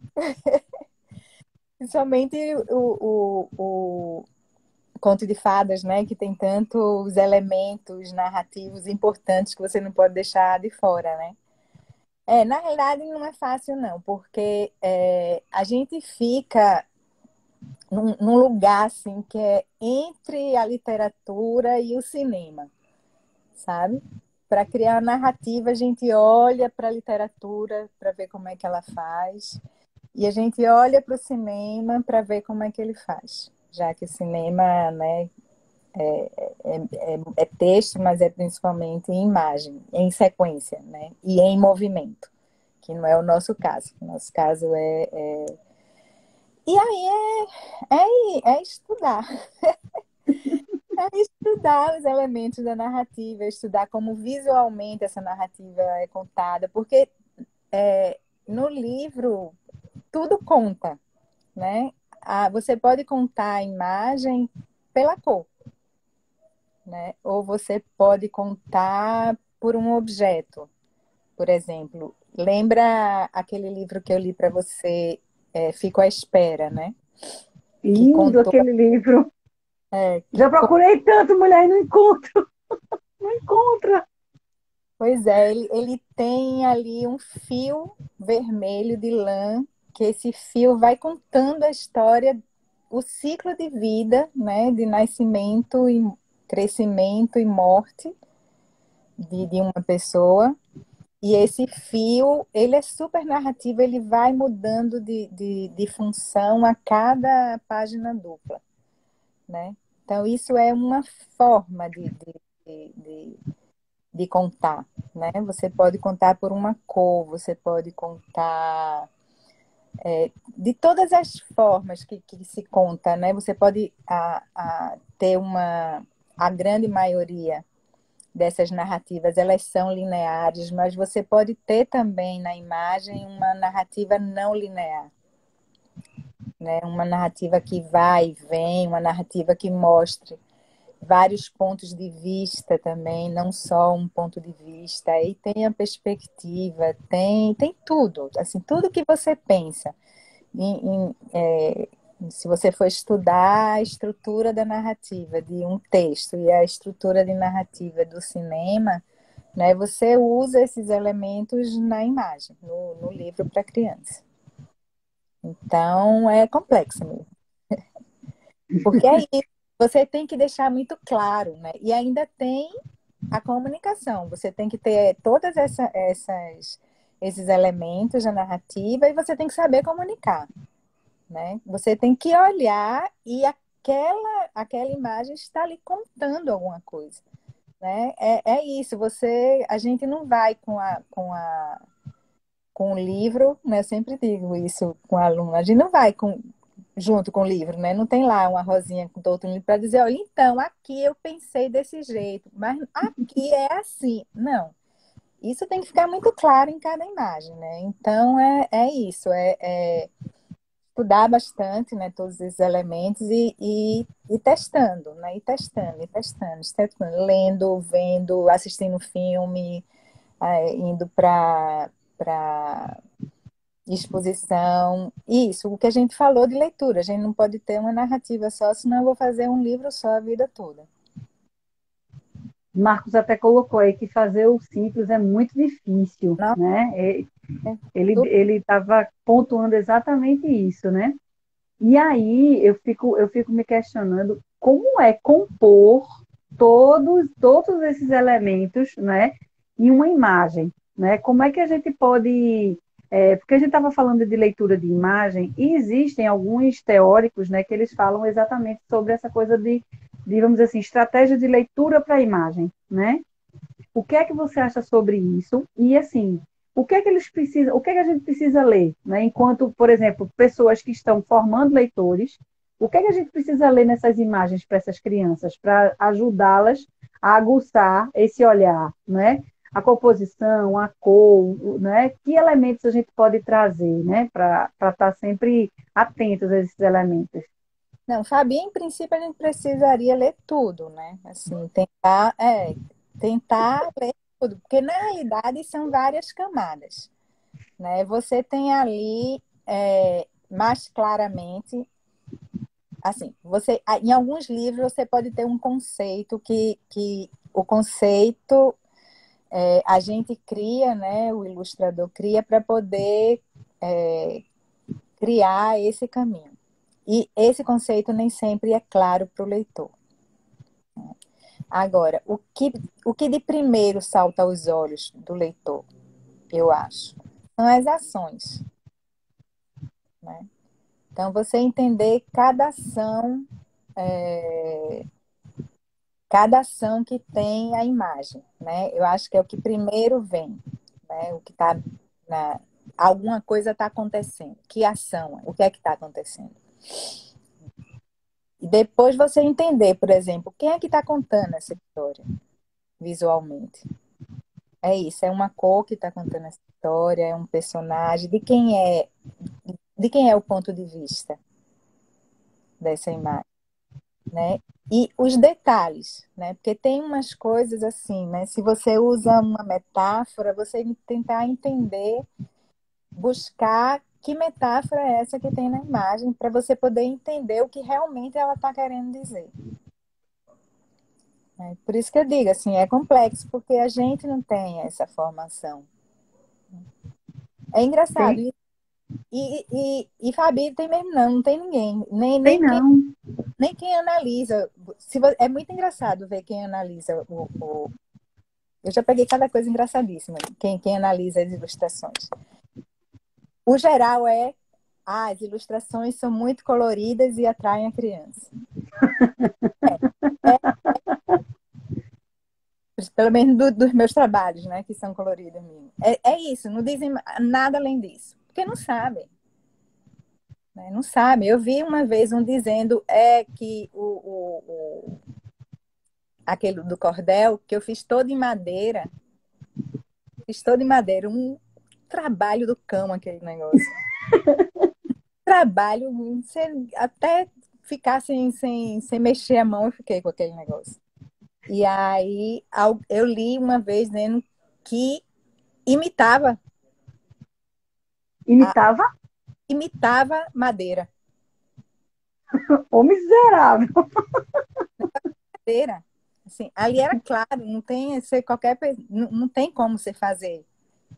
Principalmente o conto de fadas, né? Que tem tantos elementos narrativos importantes que você não pode deixar de fora, né? Na realidade não é fácil não, porque a gente fica num lugar assim que é entre a literatura e o cinema, sabe? Para criar narrativa, a gente olha para a literatura para ver como é que ela faz, e a gente olha para o cinema para ver como é que ele faz. Já que o cinema, né, é texto, mas é principalmente em imagem, em sequência, né? E em movimento, que não é o nosso caso. O nosso caso E aí é estudar. É estudar os elementos da narrativa, estudar como visualmente essa narrativa é contada, porque no livro tudo conta, né? Você pode contar a imagem pela cor, né? Ou você pode contar por um objeto. Por exemplo, lembra aquele livro que eu li para você, Fico à Espera, né? Que Lindo contou, aquele livro. que Já procurei tanto, mulher, e não encontro. Não encontra. Pois é, ele tem ali um fio vermelho de lã, que esse fio vai contando a história, o ciclo de vida, né, de nascimento e crescimento e morte de uma pessoa. E esse fio, ele é super narrativo, ele vai mudando de função a cada página dupla, né? Então, isso é uma forma de, de contar, né? Você pode contar por uma cor, você pode contar de todas as formas que se conta, né? Você pode ter a grande maioria dessas narrativas, elas são lineares, mas você pode ter também na imagem uma narrativa não linear, né? Uma narrativa que vai e vem, uma narrativa que mostre vários pontos de vista também, não só um ponto de vista. Aí tem a perspectiva, tem tudo, assim, tudo que você pensa. Se você for estudar a estrutura da narrativa de um texto e a estrutura de narrativa do cinema, né, você usa esses elementos na imagem, no livro para criança. Então, é complexo mesmo. Porque aí você tem que deixar muito claro, né? E ainda tem a comunicação. Você tem que ter todas esses elementos da narrativa e você tem que saber comunicar, né? Você tem que olhar e aquela imagem está lhe contando alguma coisa, né? É isso. A gente não vai com o livro, né? Eu sempre digo isso com a aluna. A gente não vai junto com o livro, né? Não tem lá uma rosinha com outro livro para dizer, olha, então aqui eu pensei desse jeito, mas aqui é assim. Não. Isso tem que ficar muito claro em cada imagem, né? Então é isso, estudar bastante, né, todos esses elementos e testando, né? E testando, lendo, vendo, assistindo filme, indo para exposição. Isso, o que a gente falou de leitura, a gente não pode ter uma narrativa só, senão eu vou fazer um livro só a vida toda. Marcos até colocou aí que fazer o simples é muito difícil, Não, né? é Ele estava pontuando exatamente isso, né? E aí eu fico me questionando como é compor todos esses elementos, né, em uma imagem, né? Como é que a gente pode, porque a gente estava falando de leitura de imagem e existem alguns teóricos, né, que eles falam exatamente sobre essa coisa de vamos dizer assim, estratégia de leitura para a imagem, né? O que é que você acha sobre isso? E assim, o que é que eles precisam, o que é que a gente precisa ler, né? Enquanto, por exemplo, pessoas que estão formando leitores, o que é que a gente precisa ler nessas imagens para essas crianças, para ajudá-las a aguçar esse olhar, né? A composição, a cor, né? Que elementos a gente pode trazer, né? Para estar sempre atentos a esses elementos. Não, Fabi, em princípio a gente precisaria ler tudo, né? Assim, tentar ler tudo, porque na realidade são várias camadas, né? Você tem ali mais claramente, assim, em alguns livros você pode ter um conceito que o conceito a gente cria, né, o ilustrador cria para poder criar esse caminho. E esse conceito nem sempre é claro para o leitor. Agora, o que de primeiro salta aos olhos do leitor, eu acho, são as ações, né? Então, você entender cada ação que tem a imagem, né? Eu acho que é o que primeiro vem, né? O que está na alguma coisa está acontecendo. Que ação? O que é que está acontecendo? E depois você entender, por exemplo, quem é que está contando essa história visualmente. É isso, é uma cor que está contando essa história, é um personagem, de quem é o ponto de vista dessa imagem, né? E os detalhes, né? Porque tem umas coisas assim, né? Se você usa uma metáfora, você tentar entender, buscar que metáfora é essa que tem na imagem, para você poder entender o que realmente ela está querendo dizer. Né? Por isso que eu digo, assim, é complexo, porque a gente não tem essa formação. É engraçado. Tem, E Fabi tem mesmo, não tem ninguém. Nem, tem nem, quem, não. nem quem analisa. É muito engraçado ver quem analisa Eu já peguei cada coisa engraçadíssima, quem analisa as ilustrações. O geral as ilustrações são muito coloridas e atraem a criança. É, pelo menos dos meus trabalhos, né, que são coloridos mesmo. É isso, não dizem nada além disso. Porque não sabem. Né, não sabem. Eu vi uma vez um dizendo que aquele do cordel, que eu fiz todo em madeira. Fiz todo em madeira. Um trabalho do cão aquele negócio. Trabalho, até ficar sem mexer a mão, eu fiquei com aquele negócio. E aí eu li uma vez dizendo que imitava, Imitava imitava madeira. o miserável. Madeira. Assim, ali era claro, não tem não tem como você fazer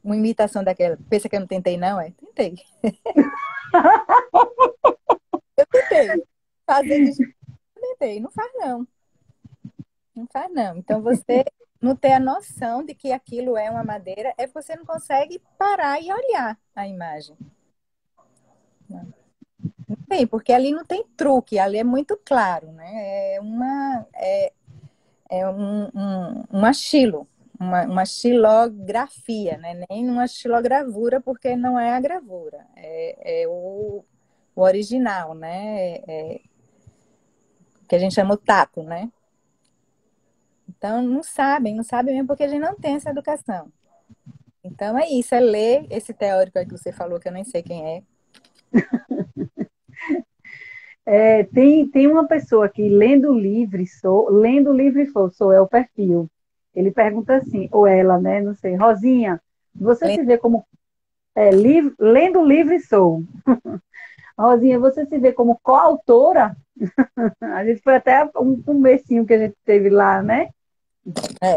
uma imitação daquela. Pensa que eu não tentei, não? Tentei. Eu tentei. Fazer de jeito que eu tentei. Não faz, não. Não faz, não. Então, você não ter a noção de que aquilo é uma madeira é que você não consegue parar e olhar a imagem. Não, não tem, porque ali não tem truque, ali é muito claro, né? Uma xilo, uma xilografia, né? Nem uma xilogravura, porque não é a gravura, é o original, né? Que a gente chama o tato, né? Então, não sabem mesmo porque a gente não tem essa educação. Então, é isso, é ler esse teórico aí que você falou, que eu nem sei quem é. Tem uma pessoa que lendo livre sou, é o perfil. Ele pergunta assim, ou ela, né? Não sei, Rosinha, você se vê como lendo livre sou. Rosinha, você se vê como coautora? A gente foi até um comecinho que a gente teve lá, né?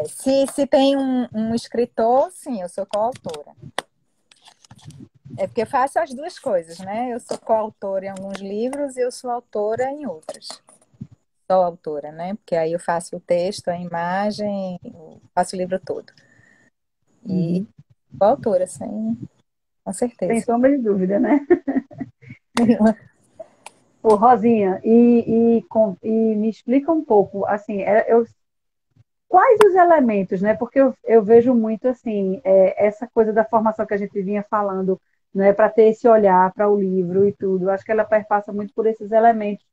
Se tem um escritor, sim, eu sou coautora. É porque eu faço as duas coisas, né? Eu sou coautora em alguns livros e eu sou autora em outros. Sou autora, né? Porque aí eu faço o texto, a imagem, faço o livro todo. E Uhum. sou autora, sim, com Sem certeza. sombra de dúvida, né? Ô, Rosinha, e me explica um pouco, assim, quais os elementos, né? Porque eu vejo muito, assim, essa coisa da formação que a gente vinha falando, né? Para ter esse olhar para o livro e tudo. Acho que ela perpassa muito por esses elementos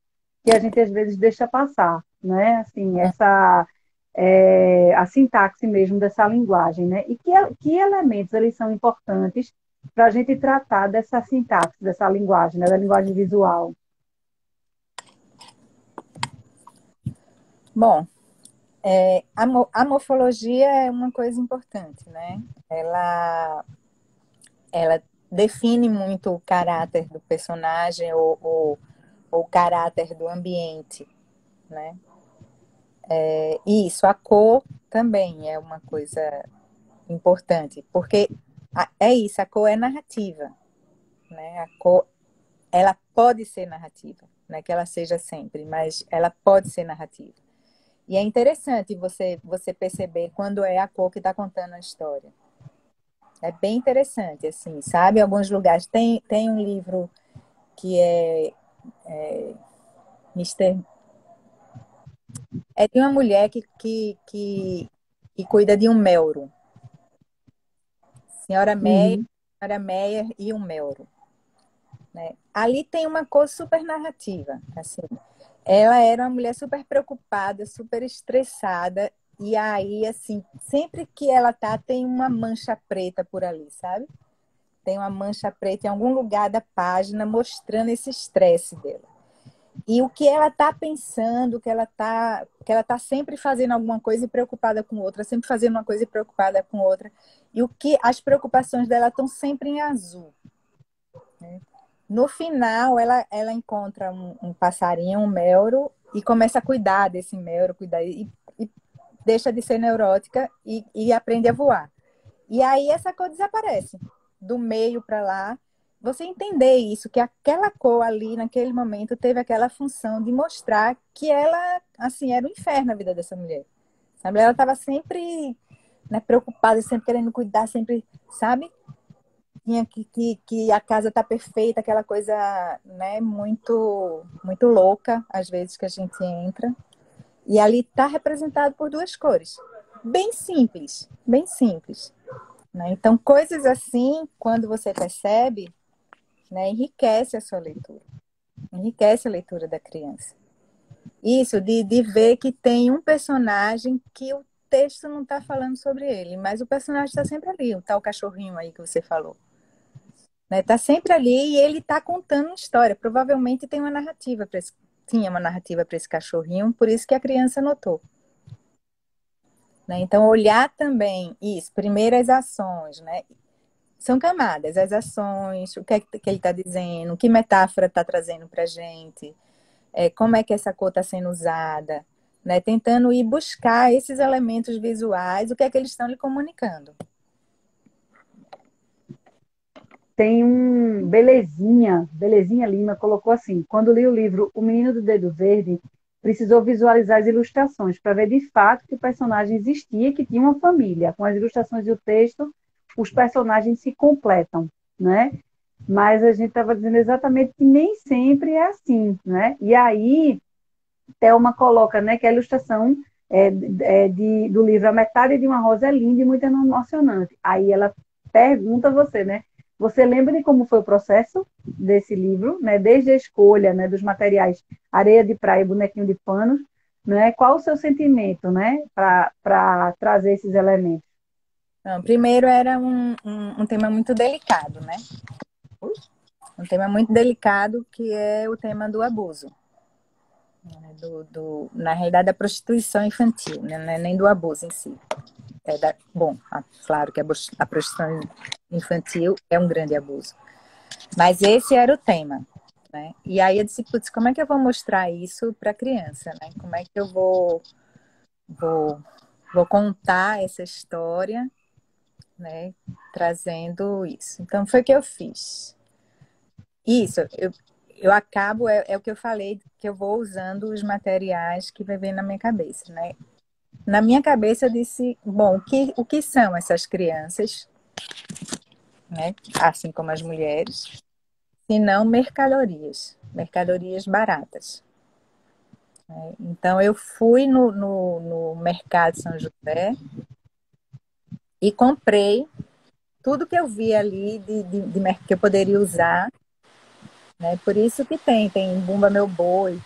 que a gente às vezes deixa passar, né? Assim, a sintaxe mesmo dessa linguagem, né? E que elementos eles são importantes para a gente tratar dessa sintaxe, dessa linguagem, né? Da linguagem visual. Bom, a morfologia é uma coisa importante, né? Ela define muito o caráter do personagem ou o caráter do ambiente, né? E isso, a cor também é uma coisa importante, porque é isso, a cor é narrativa, né? A cor, ela pode ser narrativa, não é que ela seja sempre, mas ela pode ser narrativa. E é interessante você perceber quando é a cor que está contando a história. É bem interessante, assim, sabe? Em alguns lugares tem um livro que é Mister... É de uma mulher que cuida de um melro. Uhum. Senhora Meyer e um melro, né? Ali tem uma cor super narrativa, assim. Ela era uma mulher super preocupada, super estressada, e aí, assim, sempre que ela tá, tem uma mancha preta por ali, sabe? Tem uma mancha preta em algum lugar da página mostrando esse estresse dela. E o que ela está pensando, que ela tá sempre fazendo alguma coisa e preocupada com outra, sempre fazendo uma coisa e preocupada com outra. E o que as preocupações dela estão sempre em azul. Né? No final, ela encontra um passarinho, um melro, e começa a cuidar desse melro, e deixa de ser neurótica e aprende a voar. E aí essa cor desaparece do meio para lá. Você entender isso, que aquela cor ali, naquele momento, teve aquela função de mostrar que ela, assim, era um inferno a vida dessa mulher. Sabe? Ela estava sempre, né, preocupada, sempre querendo cuidar, sempre, sabe? Tinha que a casa tá perfeita, aquela coisa, né, muito louca, às vezes, que a gente entra. E ali está representado por duas cores. Bem simples, bem simples. Né? Então, coisas assim, quando você percebe, né, enriquece a sua leitura, enriquece a leitura da criança. Isso, de ver que tem um personagem que o texto não está falando sobre ele, mas o personagem está sempre ali, o tal cachorrinho aí que você falou. Né? Está sempre ali e ele está contando uma história. Provavelmente tem uma narrativa para tinha uma narrativa para esse cachorrinho, por isso que a criança notou. Né? Então, olhar também isso, primeiras ações, né? São camadas, as ações, o que é que ele está dizendo, que metáfora está trazendo para a gente, como é que essa cor está sendo usada, né? Tentando ir buscar esses elementos visuais, o que é que eles estão lhe comunicando. Tem um Belezinha Lima colocou assim: quando li o livro O Menino do Dedo Verde, precisou visualizar as ilustrações para ver de fato que o personagem existia, que tinha uma família. Com as ilustrações e o texto, os personagens se completam, né? Mas a gente estava dizendo exatamente que nem sempre é assim, né? E aí, Thelma coloca, né, que a ilustração do livro A Metade de uma Rosa é linda e muito emocionante. Aí ela pergunta a você, né? Você lembra de como foi o processo desse livro, né? Desde a escolha, né, dos materiais areia de praia e bonequinho de panos, né? Qual o seu sentimento, né, para trazer esses elementos? Não, primeiro era um tema muito delicado, né? Um tema muito delicado que é o tema do abuso. Né? Na realidade, da prostituição infantil, né? Não é nem do abuso em si. Bom, claro que a prostituição infantil é um grande abuso. Mas esse era o tema. Né? E aí eu disse, putz, como é que eu vou mostrar isso para a criança? Né? Como é que eu vou, vou contar essa história, né? Trazendo isso. Então foi o que eu fiz. Isso, eu acabo, é o que eu falei, que eu vou usando os materiais que vai vir na minha cabeça, né? Na minha cabeça eu disse, bom, o que são essas crianças, né? Assim como as mulheres, se não mercadorias, mercadorias baratas. Né? Então eu fui no Mercado São José e comprei tudo que eu vi ali que eu poderia usar. Né? Por isso que tem Bumba Meu Boi,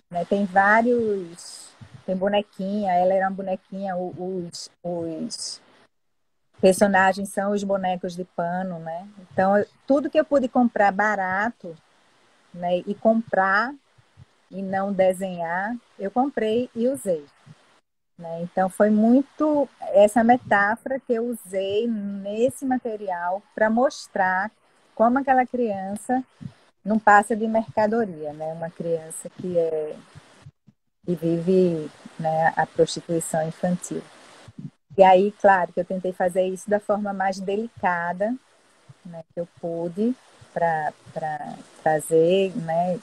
né, tem vários, tem bonequinha, ela era uma bonequinha, os personagens são os bonecos de pano, né? Então, tudo que eu pude comprar barato, né, e comprar e não desenhar, eu comprei e usei. né? Então, foi muito essa metáfora que eu usei nesse material para mostrar como aquela criança não passa de mercadoria, né? Uma criança que vive, né, a prostituição infantil. E aí, claro, que eu tentei fazer isso da forma mais delicada, né, que eu pude, para trazer, né,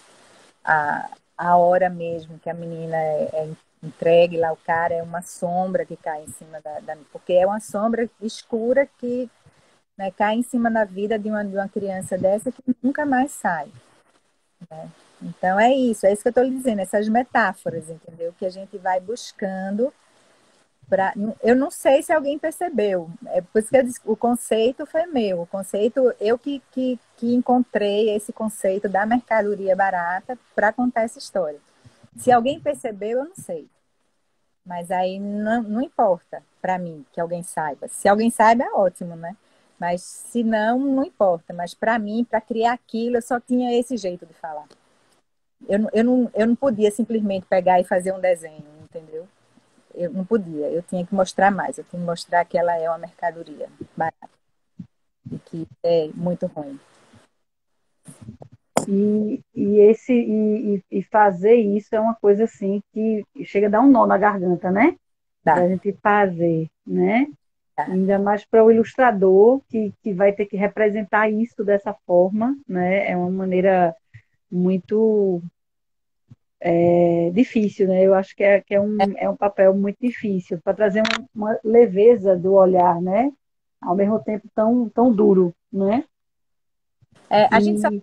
a hora mesmo que a menina é entregue lá, o cara é uma sombra que cai em cima porque é uma sombra escura que, né, cai em cima da vida de uma criança dessa que nunca mais sai, né? Então é isso que eu estou lhe dizendo, essas metáforas, entendeu? Que a gente vai buscando. Eu não sei se alguém percebeu. É por isso que eu disse, o conceito foi meu. O conceito, eu que encontrei esse conceito da mercadoria barata para contar essa história. Se alguém percebeu, eu não sei. Mas aí não importa para mim que alguém saiba. Se alguém saiba, é ótimo, né? Mas se não, não importa. Mas para mim, para criar aquilo, eu só tinha esse jeito de falar. Eu não podia simplesmente pegar e fazer um desenho, entendeu? Eu não podia, eu tinha que mostrar mais, eu tinha que mostrar que ela é uma mercadoria barata e que é muito ruim. E fazer isso é uma coisa assim que chega a dar um nó na garganta, né? Para Tá, a gente fazer, né? tá. Ainda mais para o ilustrador que vai ter que representar isso dessa forma, né? É uma maneira muito difícil, né? Eu acho é um papel muito difícil para trazer uma leveza do olhar, né? Ao mesmo tempo tão duro, né? É, a gente só E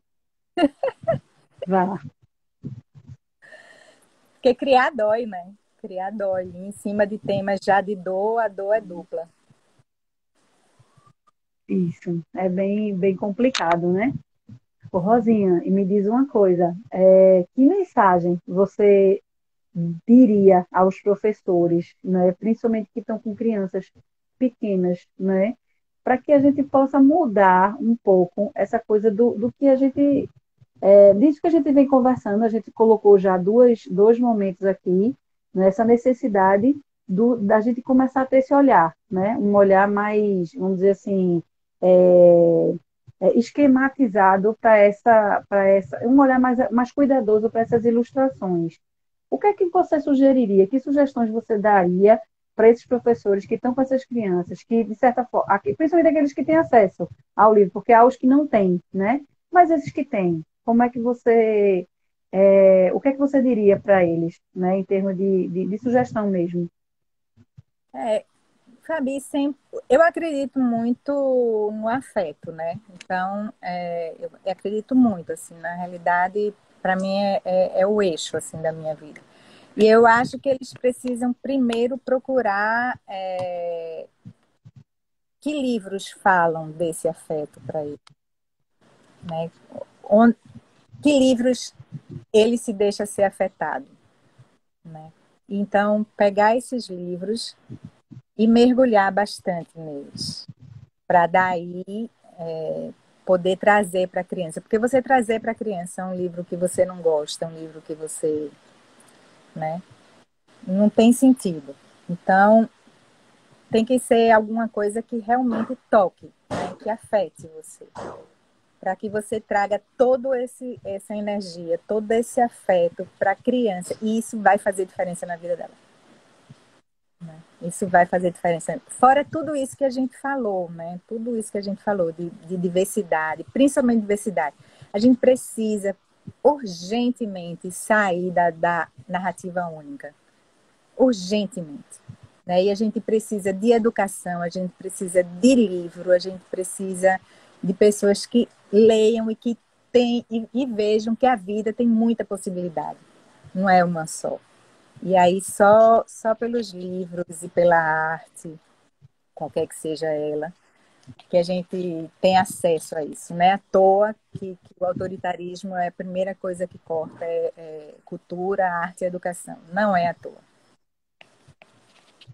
vá. porque criar dói, né? Criar dói. E em cima de temas já de dor, a dor é dupla. Isso, é bem complicado, né? Ô, Rosinha, e me diz uma coisa, que mensagem você diria aos professores, né, principalmente que estão com crianças pequenas, né, para que a gente possa mudar um pouco essa coisa do que a gente, disso que a gente vem conversando, a gente colocou já dois momentos aqui, né, essa necessidade da gente começar a ter esse olhar, né, um olhar mais, vamos dizer assim, é, esquematizado um olhar mais cuidadoso para essas ilustrações. O que é que você sugeriria? Que sugestões você daria para esses professores que estão com essas crianças, que, de certa forma, principalmente aqueles que têm acesso ao livro, porque há os que não têm, né? Mas esses que têm, como é que você. O que é que você diria para eles, né, em termos de sugestão mesmo? É, Fabi, sempre, eu acredito muito no afeto, né? Então, eu acredito muito, assim, na realidade, para mim é o eixo, assim, da minha vida. E eu acho que eles precisam primeiro procurar que livros falam desse afeto para ele, né? Que livros ele se deixa ser afetado, né? Então, pegar esses livros e mergulhar bastante neles, para daí poder trazer para a criança. Porque você trazer para a criança um livro que você não gosta, um livro que você, né, não tem sentido. Então, tem que ser alguma coisa que realmente toque, né, que afete você, para que você traga todo essa energia, todo esse afeto para a criança, e isso vai fazer diferença na vida dela. Né? Isso vai fazer diferença. Fora tudo isso que a gente falou, né? Tudo isso que a gente falou de diversidade, principalmente diversidade. A gente precisa urgentemente sair da narrativa única. Urgentemente. Né? E a gente precisa de educação, a gente precisa de livro, a gente precisa de pessoas que leiam e que e vejam que a vida tem muita possibilidade. Não é uma só. E aí só pelos livros e pela arte, qualquer que seja ela, que a gente tem acesso a isso. Não é à toa que o autoritarismo é a primeira coisa que corta, é cultura, arte e educação. Não é à toa.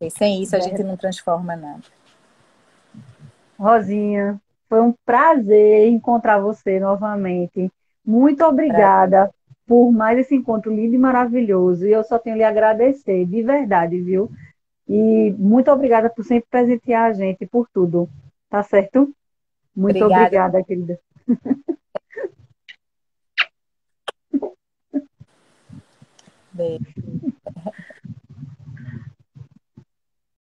E sem isso a gente não transforma nada. Rosinha, foi um prazer encontrar você novamente. Muito Pra... obrigada por mais esse encontro lindo e maravilhoso. E eu só tenho lhe agradecer, de verdade, viu? E muito obrigada por sempre presentear a gente, por tudo. Tá certo? Muito Obrigada. obrigada, querida. Beijo.